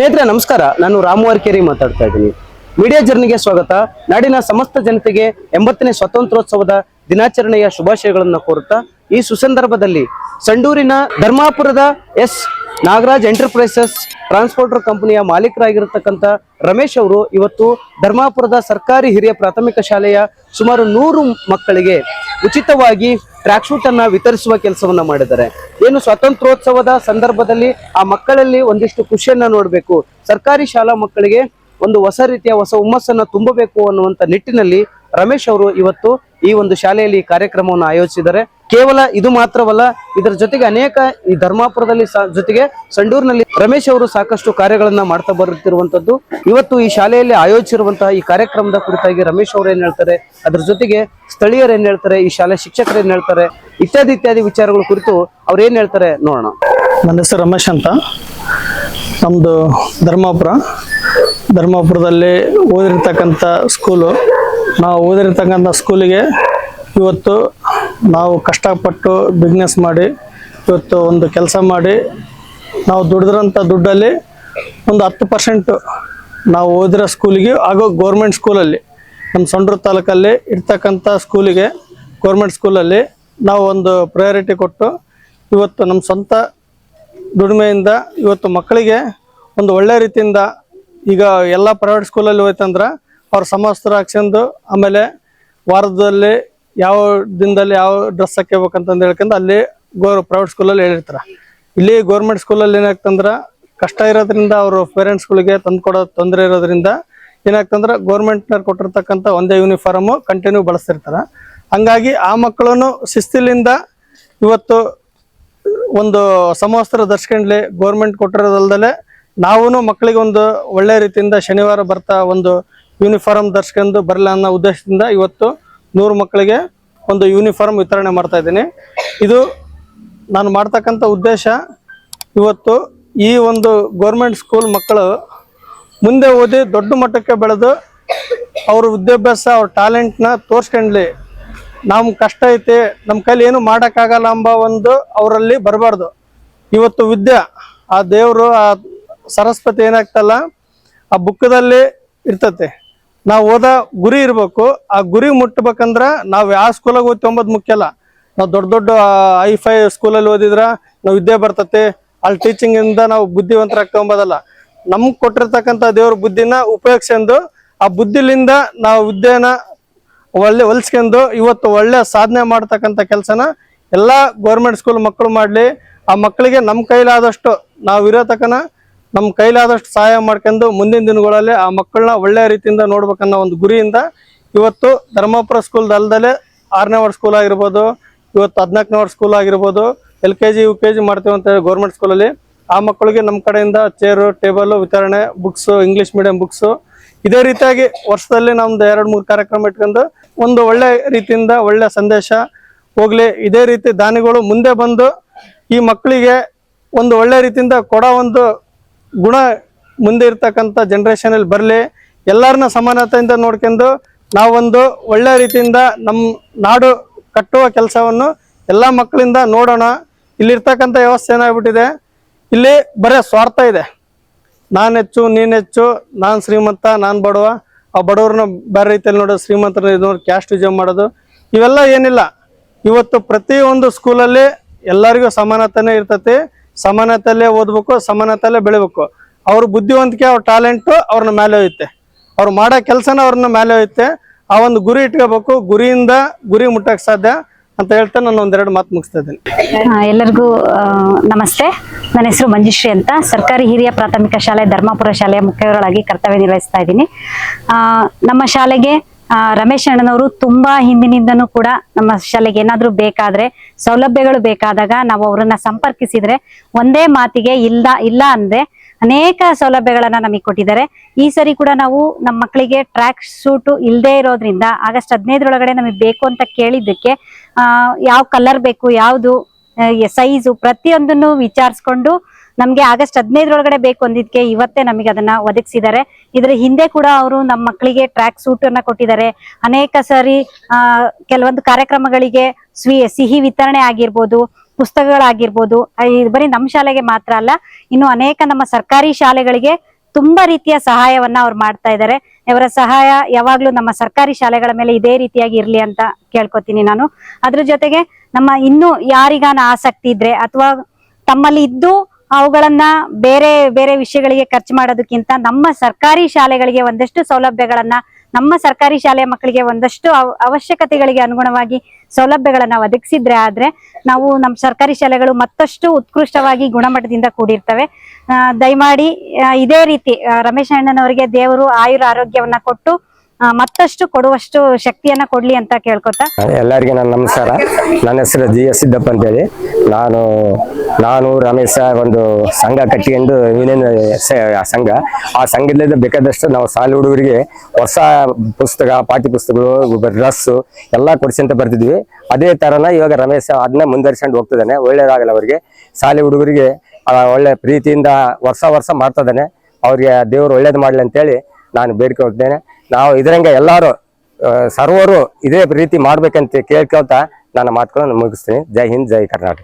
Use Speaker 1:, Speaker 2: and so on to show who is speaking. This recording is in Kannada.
Speaker 1: ಸ್ನೇಹಿತರೆ ನಮಸ್ಕಾರ. ನಾನು ರಾಮು ಅರ್ಕೇರಿ ಮಾತಾಡ್ತಾ ಇದ್ದೀನಿ. ಮೀಡಿಯಾ ಜರ್ನಿಗೆ ಸ್ವಾಗತ. ನಾಡಿನ ಸಮಸ್ತ ಜನತೆಗೆ 80ನೇ ಸ್ವಾತಂತ್ರ್ಯೋತ್ಸವದ ದಿನಾಚರಣೆಯ ಶುಭಾಶಯಗಳನ್ನು ಕೋರುತ್ತಾ ಈ ಸುಸಂದರ್ಭದಲ್ಲಿ ಸಂಡೂರಿನ ಧರ್ಮಾಪುರದ ಎಸ್ ನಾಗರಾಜ್ ಎಂಟರ್ಪ್ರೈಸಸ್ ಟ್ರಾನ್ಸ್ಪೋರ್ಟರ್ ಕಂಪನಿಯ ಮಾಲೀಕರಾಗಿರತಕ್ಕಂಥ ರಮೇಶ್ ಅವರು ಇವತ್ತು ಧರ್ಮಾಪುರದ ಸರ್ಕಾರಿ ಹಿರಿಯ ಪ್ರಾಥಮಿಕ ಶಾಲೆಯ ಸುಮಾರು 100 ಮಕ್ಕಳಿಗೆ ಉಚಿತವಾಗಿ ಟ್ರ್ಯಾಕ್ ಶೂಟ್ ಅನ್ನ ವಿತರಿಸುವ ಕೆಲಸವನ್ನ ಮಾಡಿದ್ದಾರೆ. ಏನು ಸ್ವಾತಂತ್ರ್ಯೋತ್ಸವದ ಸಂದರ್ಭದಲ್ಲಿ ಆ ಮಕ್ಕಳಲ್ಲಿ ಒಂದಿಷ್ಟು ಖುಷಿಯನ್ನ ನೋಡಬೇಕು, ಸರ್ಕಾರಿ ಶಾಲಾ ಮಕ್ಕಳಿಗೆ ಒಂದು ಹೊಸ ರೀತಿಯ ಹೊಸ ಹುಮ್ಮಸ್ಸನ್ನ ತುಂಬಬೇಕು ಅನ್ನುವಂತ ನಿಟ್ಟಿನಲ್ಲಿ ರಮೇಶ್ ಅವರು ಇವತ್ತು ಈ ಒಂದು ಶಾಲೆಯಲ್ಲಿ ಕಾರ್ಯಕ್ರಮವನ್ನು ಆಯೋಜಿಸಿದ್ದಾರೆ. ಕೇವಲ ಇದು ಮಾತ್ರವಲ್ಲ, ಇದರ ಜೊತೆಗೆ ಅನೇಕ ಈ ಧರ್ಮಾಪುರದಲ್ಲಿ ಜೊತೆಗೆ ಸಂಡೂರಿನಲ್ಲಿ ರಮೇಶ್ ಅವರು ಸಾಕಷ್ಟು ಕಾರ್ಯಗಳನ್ನ ಮಾಡ್ತಾ ಬರುತ್ತಿರುವಂತದ್ದು. ಇವತ್ತು ಈ ಶಾಲೆಯಲ್ಲಿ ಆಯೋಜಿಸಿರುವಂತಹ ಈ ಕಾರ್ಯಕ್ರಮದ ಕುರಿತಾಗಿ ರಮೇಶ್ ಅವರು ಏನ್ ಹೇಳ್ತಾರೆ, ಅದ್ರ ಜೊತೆಗೆ ಸ್ಥಳೀಯರು ಏನ್ ಹೇಳ್ತಾರೆ, ಈ ಶಾಲೆ ಶಿಕ್ಷಕರು ಏನ್ ಹೇಳ್ತಾರೆ, ಇತ್ಯಾದಿ ವಿಚಾರಗಳ ಕುರಿತು ಅವ್ರು ಏನ್ ಹೇಳ್ತಾರೆ ನೋಡೋಣ.
Speaker 2: ನನ್ನ ಹೆಸರು ರಮೇಶ್ ಅಂತ. ನಮ್ದು ಧರ್ಮಾಪುರದಲ್ಲಿ ಓದಿರ್ತಕ್ಕಂಥ ಸ್ಕೂಲು. ನಾವು ಓದಿರ್ತಕ್ಕಂಥ ಸ್ಕೂಲಿಗೆ ಇವತ್ತು ನಾವು ಕಷ್ಟಪಟ್ಟು ಬಿಸ್ನೆಸ್ ಮಾಡಿ ಇವತ್ತು ಒಂದು ಕೆಲಸ ಮಾಡಿ ನಾವು ದುಡಿದ್ರಂಥ ದುಡ್ಡಲ್ಲಿ ಒಂದು 10% ನಾವು ಓದಿರೋ ಸ್ಕೂಲಿಗೆ ಹಾಗೂ ಗೌರ್ಮೆಂಟ್ ಸ್ಕೂಲಲ್ಲಿ ನಮ್ಮ ಸಂಡೂರು ತಾಲೂಕಲ್ಲಿ ಇರ್ತಕ್ಕಂಥ ಸ್ಕೂಲಿಗೆ ಗೌರ್ಮೆಂಟ್ ಸ್ಕೂಲಲ್ಲಿ ನಾವು ಒಂದು ಪ್ರಯಾರಿಟಿ ಕೊಟ್ಟು ಇವತ್ತು ನಮ್ಮ ಸ್ವಂತ ದುಡಿಮೆಯಿಂದ ಇವತ್ತು ಮಕ್ಕಳಿಗೆ ಒಂದು ಒಳ್ಳೆ ರೀತಿಯಿಂದ, ಈಗ ಎಲ್ಲ ಪ್ರೈವೇಟ್ ಸ್ಕೂಲಲ್ಲಿ ಹೋಯ್ತಂದ್ರೆ ಅವ್ರ ಸಮವಸ್ತ್ರ ಹಾಕ್ಸ್ಕೊಂಡು ಆಮೇಲೆ ವಾರದಲ್ಲಿ ಯಾವ ದಿನದಲ್ಲಿ ಯಾವ ಡ್ರೆಸ್ ಹಾಕ್ಯಬೇಕಂತಂದು ಹೇಳ್ಕೊಂಡು ಅಲ್ಲಿ ಪ್ರೈವೇಟ್ ಸ್ಕೂಲಲ್ಲಿ ಹೇಳಿರ್ತಾರೆ. ಇಲ್ಲಿ ಗೌರ್ಮೆಂಟ್ ಸ್ಕೂಲಲ್ಲಿ ಏನಾಗ್ತಂದ್ರೆ ಕಷ್ಟ ಇರೋದ್ರಿಂದ ಅವರು ಪೇರೆಂಟ್ಸ್ಗಳಿಗೆ ತಂದುಕೊಡೋ ತೊಂದರೆ ಇರೋದ್ರಿಂದ ಏನಾಗ್ತಂದ್ರೆ ಗೌರ್ಮೆಂಟ್ನವ್ರು ಕೊಟ್ಟಿರ್ತಕ್ಕಂಥ ಒಂದೇ ಯೂನಿಫಾರ್ಮು ಕಂಟಿನ್ಯೂ ಬಳಸ್ತಿರ್ತಾರೆ. ಹಂಗಾಗಿ ಆ ಮಕ್ಕಳನ್ನು ಶಿಸ್ತಿಲಿಂದ ಇವತ್ತು ಒಂದು ಸಮವಸ್ತ್ರ ಧರಿಸ್ಕೊಂಡ್ಲಿ ಗೌರ್ಮೆಂಟ್ ಕೊಟ್ಟಿರೋದಲ್ದಲೆ ನಾವು ಮಕ್ಕಳಿಗೆ ಒಂದು ಒಳ್ಳೆ ರೀತಿಯಿಂದ ಶನಿವಾರ ಬರ್ತಾ ಒಂದು ಯೂನಿಫಾರ್ಮ್ ಧರಿಸ್ಕೊಂಡು ಬರಲ್ಲ ಅನ್ನೋ ಉದ್ದೇಶದಿಂದ ಇವತ್ತು 100 ಮಕ್ಕಳಿಗೆ ಒಂದು ಯೂನಿಫಾರ್ಮ್ ವಿತರಣೆ ಮಾಡ್ತಾ ಇದ್ದೀನಿ. ಇದು ನಾನು ಮಾಡ್ತಕ್ಕಂಥ ಉದ್ದೇಶ, ಇವತ್ತು ಈ ಒಂದು ಗೌರ್ಮೆಂಟ್ ಸ್ಕೂಲ್ ಮಕ್ಕಳು ಮುಂದೆ ಓದಿ ದೊಡ್ಡ ಮಟ್ಟಕ್ಕೆ ಬೆಳೆದು ಅವ್ರ ವಿದ್ಯಾಭ್ಯಾಸ ಅವ್ರ ಟ್ಯಾಲೆಂಟ್ನ ತೋರಿಸ್ಕೊಂಡ್ಲಿ. ನಮ್ಮ ಕಷ್ಟ ಐತಿ, ನಮ್ಮ ಕೈಲಿ ಏನು ಮಾಡೋಕ್ಕಾಗಲ್ಲ ಎಂಬ ಒಂದು ಅವರಲ್ಲಿ ಬರಬಾರ್ದು. ಇವತ್ತು ವಿದ್ಯೆ ಆ ದೇವರು ಆ ಸರಸ್ವತಿ ಏನಾಗ್ತಲ್ಲ ಆ ಬುಕ್ಕದಲ್ಲಿ ಇರ್ತತೆ. ನಾವು ಓದ ಗುರಿ ಇರಬೇಕು. ಆ ಗುರಿ ಮುಟ್ಟಬೇಕಂದ್ರೆ ನಾವು ಯಾವ ಸ್ಕೂಲಾಗ ಓದ್ಕೊಂಬೋದು ಮುಖ್ಯ ಅಲ್ಲ. ನಾವು ದೊಡ್ಡ ಹೈ-ಫೈ ಸ್ಕೂಲಲ್ಲಿ ಓದಿದ್ರೆ ನಾವು ವಿದ್ಯೆ ಬರ್ತತೆ, ಅಲ್ಲಿ ಟೀಚಿಂಗಿಂದ ನಾವು ಬುದ್ಧಿವಂತರಾಗ್ಕೊಂಬೋದಲ್ಲ. ನಮ್ಗೆ ಕೊಟ್ಟಿರ್ತಕ್ಕಂಥ ದೇವ್ರ ಬುದ್ಧಿನ ಉಪಯೋಗಿಸ್ಕೊಂಡು ಆ ಬುದ್ಧಿಲಿಂದ ನಾವು ವಿದ್ಯೆನ ಹೊಲಿಸ್ಕೊಂಡು ಇವತ್ತು ಒಳ್ಳೆ ಸಾಧನೆ ಮಾಡ್ತಕ್ಕಂಥ ಕೆಲಸನ ಎಲ್ಲ ಗೌರ್ಮೆಂಟ್ ಸ್ಕೂಲ್ ಮಕ್ಕಳು ಮಾಡಲಿ. ಆ ಮಕ್ಕಳಿಗೆ ನಮ್ಮ ಕೈಲಾದಷ್ಟು ನಾವು ಇರೋ ತಕ್ಕನ ನಮ್ಮ ಕೈಲಾದಷ್ಟು ಸಹಾಯ ಮಾಡ್ಕೊಂಡು ಮುಂದಿನ ದಿನಗಳಲ್ಲಿ ಆ ಮಕ್ಕಳನ್ನ ಒಳ್ಳೆಯ ರೀತಿಯಿಂದ ನೋಡ್ಬೇಕನ್ನೋ ಒಂದು ಗುರಿಯಿಂದ ಇವತ್ತು ಧರ್ಮಾಪುರ ಸ್ಕೂಲ್ದ ಅಲ್ದಲೆ 6ನೇ ವಾರ್ಡ್ ಸ್ಕೂಲ್ ಆಗಿರ್ಬೋದು, ಇವತ್ತು 14ನೇ ವಾರ್ಡ್ ಸ್ಕೂಲ್ ಆಗಿರ್ಬೋದು, LKG UKG ಮಾಡ್ತೀವಿ ಅಂತ ಹೇಳಿ ಗೌರ್ಮೆಂಟ್ ಸ್ಕೂಲಲ್ಲಿ ಆ ಮಕ್ಕಳಿಗೆ ನಮ್ಮ ಕಡೆಯಿಂದ ಚೇರು ಟೇಬಲ್ ವಿತರಣೆ, ಬುಕ್ಸು, ಇಂಗ್ಲೀಷ್ ಮೀಡಿಯಂ ಬುಕ್ಸು, ಇದೇ ರೀತಿಯಾಗಿ ವರ್ಷದಲ್ಲಿ ನಮ್ದು 2-3 ಕಾರ್ಯಕ್ರಮ ಇಟ್ಕೊಂಡು ಒಂದು ಒಳ್ಳೆ ರೀತಿಯಿಂದ ಒಳ್ಳೆ ಸಂದೇಶ ಹೋಗ್ಲಿ. ಇದೇ ರೀತಿ ದಾನಿಗಳು ಮುಂದೆ ಬಂದು ಈ ಮಕ್ಕಳಿಗೆ ಒಂದು ಒಳ್ಳೆ ರೀತಿಯಿಂದ ಕೊಡೋ ಒಂದು ಗುಣ ಮುಂದೆ ಇರ್ತಕ್ಕಂಥ ಜನ್ರೇಷನಲ್ಲಿ ಬರಲಿ. ಎಲ್ಲರನ್ನ ಸಮಾನತೆಯಿಂದ ನೋಡ್ಕೊಂಡು ನಾವೊಂದು ಒಳ್ಳೆ ರೀತಿಯಿಂದ ನಮ್ಮ ನಾಡು ಕಟ್ಟುವ ಕೆಲಸವನ್ನು ಎಲ್ಲ ಮಕ್ಕಳಿಂದ ನೋಡೋಣ. ಇಲ್ಲಿರ್ತಕ್ಕಂಥ ವ್ಯವಸ್ಥೆ ಏನಾಗ್ಬಿಟ್ಟಿದೆ, ಇಲ್ಲಿ ಬರೀ ಸ್ವಾರ್ಥ ಇದೆ. ನಾನು ಹೆಚ್ಚು, ನೀನು ಹೆಚ್ಚು, ನಾನು ಶ್ರೀಮಂತ, ನಾನು ಬಡವ, ಆ ಬಡವ್ರನ್ನ ಬೇರೆ ರೀತಿಯಲ್ಲಿ ನೋಡೋದು, ಶ್ರೀಮಂತರನ್ನ ಇದು ನೋಡಿ ಕ್ಯಾಸ್ಟ್ ವಿಜಯ ಮಾಡೋದು, ಇವೆಲ್ಲ ಏನಿಲ್ಲ. ಇವತ್ತು ಪ್ರತಿಯೊಂದು ಸ್ಕೂಲಲ್ಲಿ ಎಲ್ಲರಿಗೂ ಸಮಾನತೆನೇ ಇರ್ತತಿ. ಸಮಾನತೆಯಲ್ಲೇ ಓದ್ಬೇಕು, ಸಮಾನತೆಯಲ್ಲೇ ಬೆಳಿಬೇಕು. ಅವ್ರ ಬುದ್ಧಿವಂತಿಕೆ, ಅವ್ರ ಟ್ಯಾಲೆಂಟು ಅವ್ರನ್ನ ಮೇಲೆ ಹೋಯ್ತೆ, ಅವ್ರು ಮಾಡೋ ಕೆಲಸನ ಅವ್ರನ್ನ ಮೇಲೆ ಹೋಯ್ತೆ. ಆ ಒಂದು ಗುರಿ ಇಟ್ಕೋಬೇಕು, ಗುರಿಯಿಂದ ಗುರಿ ಮುಟ್ಟಕ್ಕೆ ಸಾಧ್ಯ ಅಂತ ಹೇಳ್ತಾ ನಾನು 1-2 ಮಾತು ಮುಗಿಸ್ತಾ ಇದ್ದೀನಿ.
Speaker 3: ಎಲ್ಲರಿಗೂ ನಮಸ್ತೆ. ನನ್ನ ಹೆಸರು ಮಂಜುಶ್ರೀ ಅಂತ. ಸರ್ಕಾರಿ ಹಿರಿಯ ಪ್ರಾಥಮಿಕ ಶಾಲೆ ಧರ್ಮಾಪುರ ಶಾಲೆಯ ಮುಖ್ಯಸ್ಥರಾಗಿ ಕರ್ತವ್ಯ ನಿರ್ವಹಿಸ್ತಾ ಇದ್ದೀನಿ. ನಮ್ಮ ಶಾಲೆಗೆ ರಮೇಶ್ ಅಣ್ಣನವರು ತುಂಬಾ ಹಿಂದಿನಿಂದನೂ ಕೂಡ ನಮ್ಮ ಶಾಲೆಗೆ ಏನಾದ್ರೂ ಬೇಕಾದ್ರೆ, ಸೌಲಭ್ಯಗಳು ಬೇಕಾದಾಗ ನಾವು ಅವರನ್ನ ಸಂಪರ್ಕಿಸಿದ್ರೆ ಒಂದೇ ಮಾತಿಗೆ ಇಲ್ಲ ಅಂದ್ರೆ ಅನೇಕ ಸೌಲಭ್ಯಗಳನ್ನ ನಮಗೆ ಕೊಟ್ಟಿದ್ದಾರೆ. ಈ ಸರಿ ಕೂಡ ನಾವು ನಮ್ಮ ಮಕ್ಕಳಿಗೆ ಟ್ರ್ಯಾಕ್ ಸೂಟ್ ಇಲ್ಲದೆ ಇರೋದ್ರಿಂದ ಆಗಸ್ಟ್ 15 ನಮಗೆ ಬೇಕು ಅಂತ ಕೇಳಿದ್ದಕ್ಕೆ ಯಾವ ಕಲರ್ ಬೇಕು, ಯಾವುದು ಸೈಜು ಪ್ರತಿಯೊಂದನ್ನು ವಿಚಾರಿಸ್ಕೊಂಡು ನಮ್ಗೆ ಆಗಸ್ಟ್ 15 ಬೇಕು ಅಂದಿದ್ಕೆ ಇವತ್ತೇ ನಮಗೆ ಅದನ್ನ ಒದಗಿಸಿದ್ದಾರೆ. ಇದ್ರ ಹಿಂದೆ ಕೂಡ ಅವರು ನಮ್ಮ ಮಕ್ಕಳಿಗೆ ಟ್ರ್ಯಾಕ್ ಸೂಟ್ ಅನ್ನ ಕೊಟ್ಟಿದ್ದಾರೆ. ಅನೇಕ ಸಾರಿ ಕೆಲವೊಂದು ಕಾರ್ಯಕ್ರಮಗಳಿಗೆ ಸಿಹಿ ವಿತರಣೆ ಆಗಿರ್ಬೋದು, ಪುಸ್ತಕಗಳಾಗಿರ್ಬೋದು, ಬರೀ ನಮ್ಮ ಶಾಲೆಗೆ ಮಾತ್ರ ಅಲ್ಲ, ಇನ್ನು ಅನೇಕ ನಮ್ಮ ಸರ್ಕಾರಿ ಶಾಲೆಗಳಿಗೆ ತುಂಬಾ ರೀತಿಯ ಸಹಾಯವನ್ನ ಅವ್ರು ಮಾಡ್ತಾ ಇದ್ದಾರೆ. ಇವರ ಸಹಾಯ ಯಾವಾಗ್ಲೂ ನಮ್ಮ ಸರ್ಕಾರಿ ಶಾಲೆಗಳ ಮೇಲೆ ಇದೇ ರೀತಿಯಾಗಿ ಇರ್ಲಿ ಅಂತ ಕೇಳ್ಕೊತೀನಿ ನಾನು. ಅದ್ರ ಜೊತೆಗೆ ನಮ್ಮ ಇನ್ನೂ ಯಾರಿಗಾನ ಆಸಕ್ತಿ ಇದ್ರೆ ಅಥವಾ ತಮ್ಮಲ್ಲಿ ಇದ್ದು ಅವುಗಳನ್ನ ಬೇರೆ ಬೇರೆ ವಿಷಯಗಳಿಗೆ ಖರ್ಚು ಮಾಡೋದಕ್ಕಿಂತ ನಮ್ಮ ಸರ್ಕಾರಿ ಶಾಲೆಗಳಿಗೆ ಒಂದಷ್ಟು ಸೌಲಭ್ಯಗಳನ್ನ, ನಮ್ಮ ಸರ್ಕಾರಿ ಶಾಲೆಯ ಮಕ್ಕಳಿಗೆ ಒಂದಷ್ಟು ಅವಶ್ಯಕತೆಗಳಿಗೆ ಅನುಗುಣವಾಗಿ ಸೌಲಭ್ಯಗಳನ್ನ ಒದಗಿಸಿದ್ರೆ ಆದ್ರೆ ನಾವು ನಮ್ಮ ಸರ್ಕಾರಿ ಶಾಲೆಗಳು ಮತ್ತಷ್ಟು ಉತ್ಕೃಷ್ಟವಾಗಿ ಗುಣಮಟ್ಟದಿಂದ ಕೂಡಿರ್ತವೆ. ದಯಮಾಡಿ ಇದೇ ರೀತಿ ರಮೇಶ್ ಅಣ್ಣನವರಿಗೆ ದೇವರು ಆಯುರ ಆರೋಗ್ಯವನ್ನ ಕೊಟ್ಟು ಮತ್ತಷ್ಟು ಕೊಡುವಷ್ಟು ಶಕ್ತಿಯನ್ನ ಕೊಡ್ಲಿ ಅಂತ ಕೇಳ್ಕೊತಾ
Speaker 4: ಎಲ್ಲರಿಗೆ ನನ್ನ ನಮಸ್ಕಾರ. ನನ್ನ ಹೆಸರು GS ಸಿದ್ದಪ್ಪ ಅಂತೇಳಿ. ನಾನು ರಮೇಶ ಒಂದು ಸಂಘ ಕಟ್ಟಿಕೊಂಡು ಯೂನಿಯನ್ ಸಂಘ, ಆ ಸಂಘದಿಂದ ಬೇಕಾದಷ್ಟು ನಾವು ಶಾಲೆ ಹುಡುಗರಿಗೆ ಹೊಸ ಪುಸ್ತಕ, ಪಾಠ್ಯ ಪುಸ್ತಕಗಳು, ಡ್ರೆಸ್ಸು ಎಲ್ಲ ಕೊಡಿಸಂತ ಬರ್ತಿದ್ವಿ. ಅದೇ ತರನ ಇವಾಗ ರಮೇಶ ಅದನ್ನ ಮುಂದುವರಿಸ್ಕೊಂಡು ಹೋಗ್ತಿದ್ದಾನೆ. ಒಳ್ಳೇದಾಗಲ್ಲ ಅವರಿಗೆ, ಶಾಲೆ ಹುಡುಗರಿಗೆ ಒಳ್ಳೆ ಪ್ರೀತಿಯಿಂದ ವರ್ಷ ಮಾಡ್ತಿದ್ದಾನೆ. ಅವ್ರಿಗೆ ದೇವರು ಒಳ್ಳೇದು ಮಾಡಲಿ ಅಂತೇಳಿ ನಾನು ಬೇಡಿಕೆ ಹೋಗ್ತೇನೆ. ನಾವು ಇದರಂಗೆ ಎಲ್ಲರೂ ಸರ್ವರು ಇದೇ ರೀತಿ ಮಾಡ್ಬೇಕಂತ ಕೇಳ್ಕೊಳ್ತಾ ನನ್ನ ಮಾತುಗಳನ್ನು ಮುಗಿಸ್ತೀನಿ. ಜೈ ಹಿಂದ್, ಜೈ ಕರ್ನಾಟಕ.